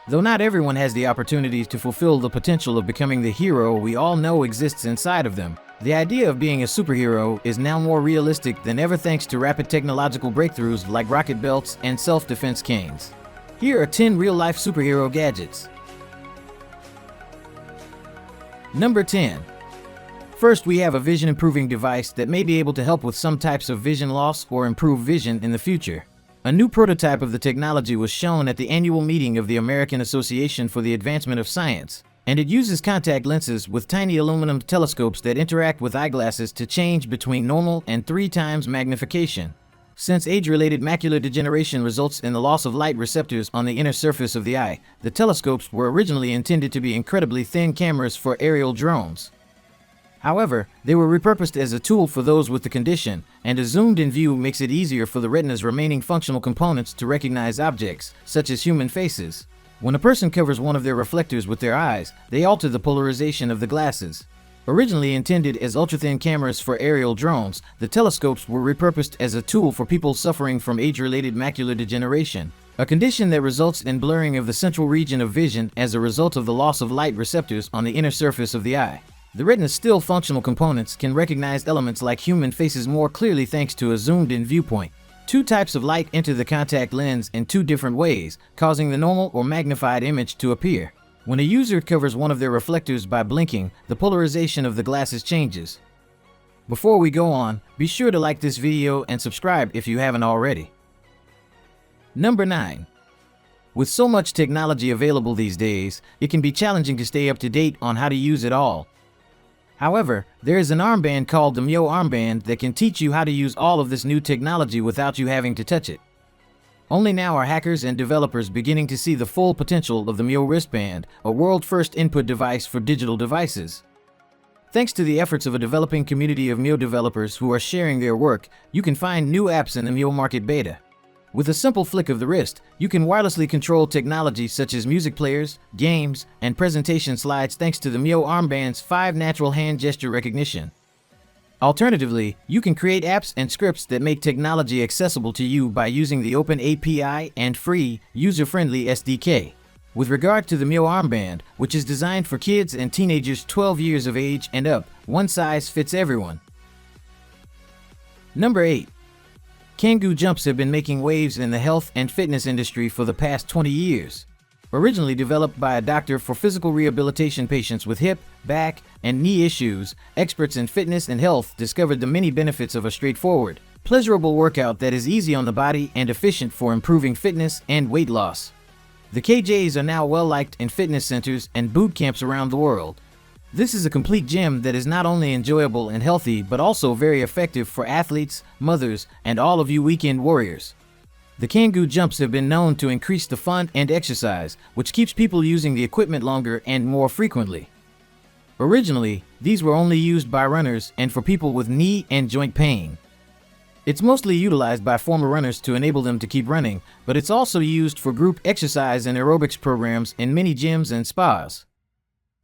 Though not everyone has the opportunity to fulfill the potential of becoming the hero we all know exists inside of them, the idea of being a superhero is now more realistic than ever thanks to rapid technological breakthroughs like rocket belts and self-defense canes. Here are 10 real-life superhero gadgets. Number 10. First, we have a vision-improving device that may be able to help with some types of vision loss or improve vision in the future. A new prototype of the technology was shown at the annual meeting of the American Association for the Advancement of Science, and it uses contact lenses with tiny aluminum telescopes that interact with eyeglasses to change between normal and 3 times magnification. Since age-related macular degeneration results in the loss of light receptors on the inner surface of the eye, the telescopes were originally intended to be incredibly thin cameras for aerial drones. However, they were repurposed as a tool for those with the condition, and a zoomed-in view makes it easier for the retina's remaining functional components to recognize objects, such as human faces. When a person covers one of their reflectors with their eyes, they alter the polarization of the glasses. Originally intended as ultra-thin cameras for aerial drones, the telescopes were repurposed as a tool for people suffering from age-related macular degeneration, a condition that results in blurring of the central region of vision as a result of the loss of light receptors on the inner surface of the eye. The retina's still functional components can recognize elements like human faces more clearly thanks to a zoomed-in viewpoint. 2 types of light enter the contact lens in 2 different ways, causing the normal or magnified image to appear. When a user covers one of their reflectors by blinking, the polarization of the glasses changes. Before we go on, be sure to like this video and subscribe if you haven't already. Number 9. With so much technology available these days, it can be challenging to stay up to date on how to use it all. However, there is an armband called the Myo armband that can teach you how to use all of this new technology without you having to touch it. Only now are hackers and developers beginning to see the full potential of the Myo wristband, a world-first input device for digital devices. Thanks to the efforts of a developing community of Myo developers who are sharing their work, you can find new apps in the Myo market beta. With a simple flick of the wrist, you can wirelessly control technology such as music players, games, and presentation slides thanks to the Myo armband's 5 natural hand gesture recognition. Alternatively, you can create apps and scripts that make technology accessible to you by using the open API and free, user-friendly SDK. With regard to the Myo armband, which is designed for kids and teenagers 12 years of age and up, one size fits everyone. Number 8. Kangoo jumps have been making waves in the health and fitness industry for the past 20 years. Originally developed by a doctor for physical rehabilitation patients with hip, back, and knee issues, experts in fitness and health discovered the many benefits of a straightforward, pleasurable workout that is easy on the body and efficient for improving fitness and weight loss. The KJs are now well liked in fitness centers and boot camps around the world. This is a complete gym that is not only enjoyable and healthy but also very effective for athletes, mothers, and all of you weekend warriors. The Kangoo jumps have been known to increase the fun and exercise, which keeps people using the equipment longer and more frequently. Originally, these were only used by runners and for people with knee and joint pain. It's mostly utilized by former runners to enable them to keep running, but it's also used for group exercise and aerobics programs in many gyms and spas.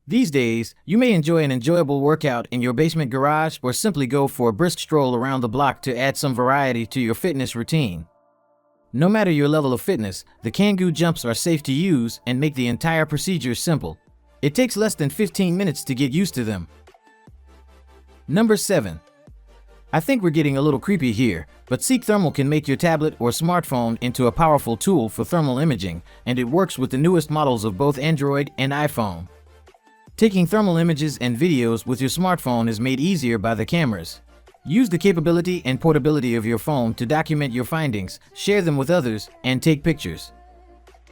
These days, you may enjoy an enjoyable workout in your basement garage or simply go for a brisk stroll around the block to add some variety to your fitness routine. No matter your level of fitness, the Kangoo jumps are safe to use and make the entire procedure simple. It takes less than 15 minutes to get used to them. Number 7. I think we're getting a little creepy here, but Seek Thermal can make your tablet or smartphone into a powerful tool for thermal imaging, and it works with the newest models of both Android and iPhone. Taking thermal images and videos with your smartphone is made easier by the cameras. Use the capability and portability of your phone to document your findings, share them with others, and take pictures.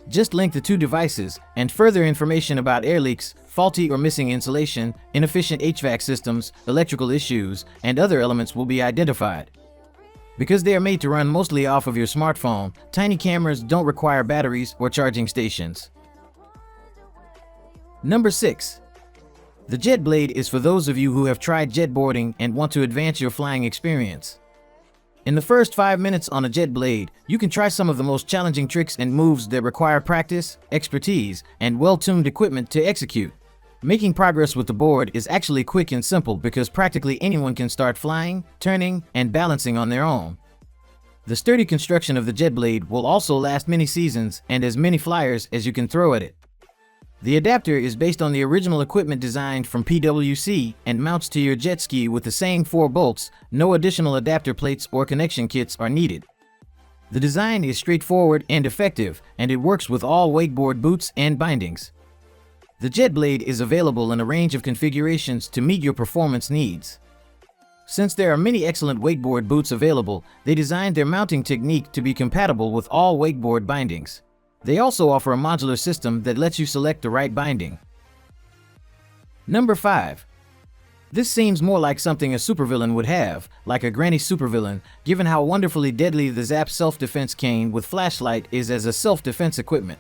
Just link the 2 devices, and further information about air leaks, faulty or missing insulation, inefficient HVAC systems, electrical issues, and other elements will be identified. Because they are made to run mostly off of your smartphone, tiny cameras don't require batteries or charging stations. Number 6. The Jet Blade is for those of you who have tried jetboarding and want to advance your flying experience. In the first 5 minutes on a Jet Blade, you can try some of the most challenging tricks and moves that require practice, expertise, and well-tuned equipment to execute. Making progress with the board is actually quick and simple because practically anyone can start flying, turning, and balancing on their own. The sturdy construction of the Jet Blade will also last many seasons and as many flyers as you can throw at it. The adapter is based on the original equipment designed from PWC and mounts to your jet ski with the same 4 bolts. No additional adapter plates or connection kits are needed. The design is straightforward and effective, and it works with all wakeboard boots and bindings. The jet blade is available in a range of configurations to meet your performance needs. Since there are many excellent wakeboard boots available, they designed their mounting technique to be compatible with all wakeboard bindings. They also offer a modular system that lets you select the right binding. Number 5. This seems more like something a supervillain would have, like a granny supervillain, given how wonderfully deadly the Zap self-defense cane with flashlight is as a self-defense equipment.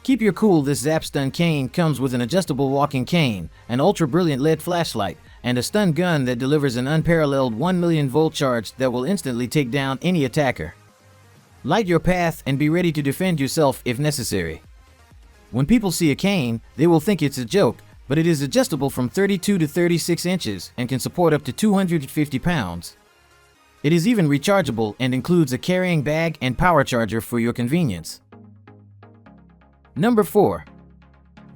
Keep your cool. This Zap stun cane comes with an adjustable walking cane, an ultra-brilliant LED flashlight, and a stun gun that delivers an unparalleled 1 million volt charge that will instantly take down any attacker. Light your path and be ready to defend yourself if necessary. When people see a cane, they will think it's a joke, but it is adjustable from 32 to 36 inches and can support up to 250 pounds. It is even rechargeable and includes a carrying bag and power charger for your convenience. Number 4.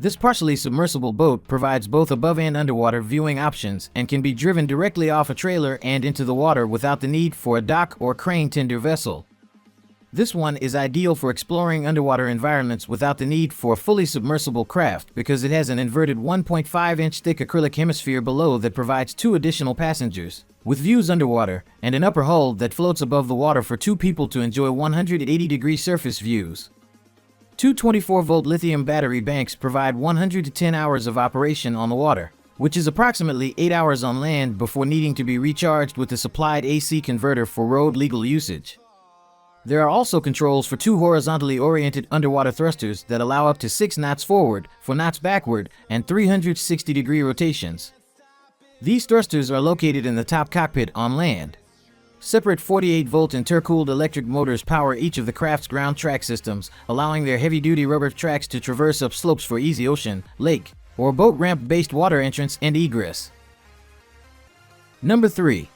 This partially submersible boat provides both above and underwater viewing options and can be driven directly off a trailer and into the water without the need for a dock or crane tender vessel. This one is ideal for exploring underwater environments without the need for a fully submersible craft because it has an inverted 1.5-inch thick acrylic hemisphere below that provides 2 additional passengers, with views underwater, and an upper hull that floats above the water for 2 people to enjoy 180-degree surface views. 2 24-volt lithium battery banks provide 110 hours of operation on the water, which is approximately 8 hours on land before needing to be recharged with the supplied AC converter for road legal usage. There are also controls for 2 horizontally oriented underwater thrusters that allow up to 6 knots forward, 4 knots backward, and 360-degree rotations. These thrusters are located in the top cockpit on land. Separate 48-volt intercooled electric motors power each of the craft's ground track systems, allowing their heavy-duty rubber tracks to traverse up slopes for easy ocean, lake, or boat ramp-based water entrance and egress. Number 3.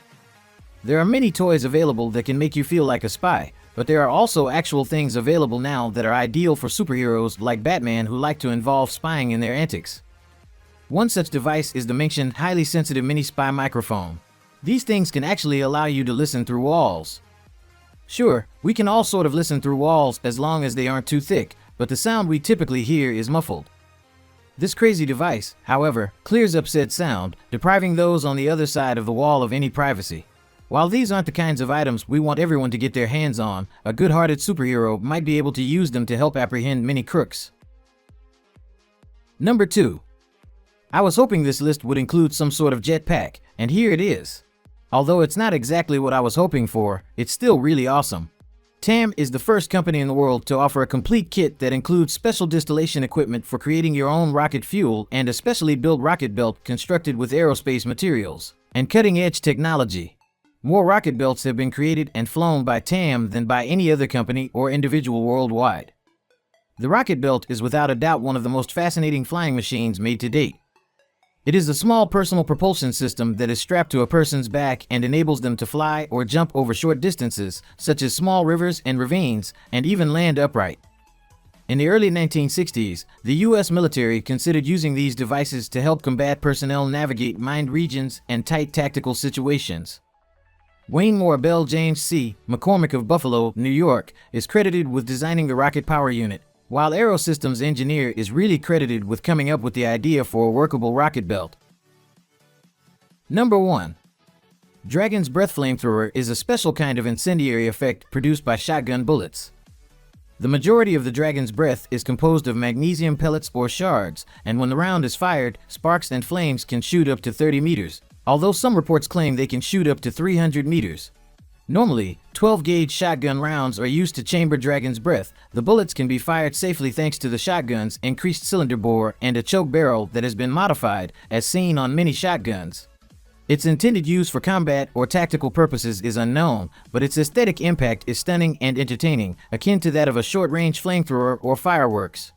There are many toys available that can make you feel like a spy, but there are also actual things available now that are ideal for superheroes like Batman who like to involve spying in their antics. One such device is the mentioned highly sensitive mini spy microphone. These things can actually allow you to listen through walls. Sure, we can all sort of listen through walls as long as they aren't too thick, but the sound we typically hear is muffled. This crazy device, however, clears up said sound, depriving those on the other side of the wall of any privacy. While these aren't the kinds of items we want everyone to get their hands on, a good-hearted superhero might be able to use them to help apprehend many crooks. Number 2. I was hoping this list would include some sort of jetpack, and here it is. Although it's not exactly what I was hoping for, it's still really awesome. TAM is the first company in the world to offer a complete kit that includes special distillation equipment for creating your own rocket fuel and a specially built rocket belt constructed with aerospace materials and cutting-edge technology. More rocket belts have been created and flown by TAM than by any other company or individual worldwide. The rocket belt is without a doubt one of the most fascinating flying machines made to date. It is a small personal propulsion system that is strapped to a person's back and enables them to fly or jump over short distances, such as small rivers and ravines, and even land upright. In the early 1960s, the U.S. military considered using these devices to help combat personnel navigate mined regions and tight tactical situations. Wayne Moore Bell James C. McCormick of Buffalo, New York, is credited with designing the rocket power unit, while Aerosystems engineer is really credited with coming up with the idea for a workable rocket belt. Number 1. Dragon's Breath Flamethrower is a special kind of incendiary effect produced by shotgun bullets. The majority of the Dragon's Breath is composed of magnesium pellets or shards, and when the round is fired, sparks and flames can shoot up to 30 meters. Although some reports claim they can shoot up to 300 meters. Normally, 12-gauge shotgun rounds are used to chamber Dragon's Breath. The bullets can be fired safely thanks to the shotgun's increased cylinder bore and a choke barrel that has been modified, as seen on many shotguns. Its intended use for combat or tactical purposes is unknown, but its aesthetic impact is stunning and entertaining, akin to that of a short-range flamethrower or fireworks.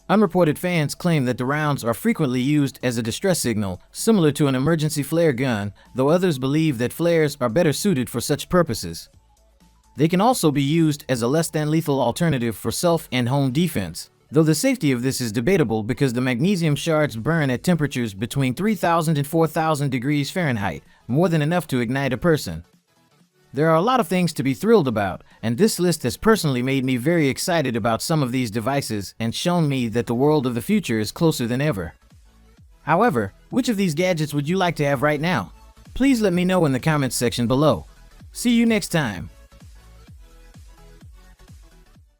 Unreported fans claim that the rounds are frequently used as a distress signal, similar to an emergency flare gun, though others believe that flares are better suited for such purposes. They can also be used as a less-than-lethal alternative for self and home defense. though the safety of this is debatable because the magnesium shards burn at temperatures between 3,000 and 4,000 degrees Fahrenheit, more than enough to ignite a person. There are a lot of things to be thrilled about, and this list has personally made me very excited about some of these devices and shown me that the world of the future is closer than ever. However, which of these gadgets would you like to have right now? Please let me know in the comments section below. See you next time.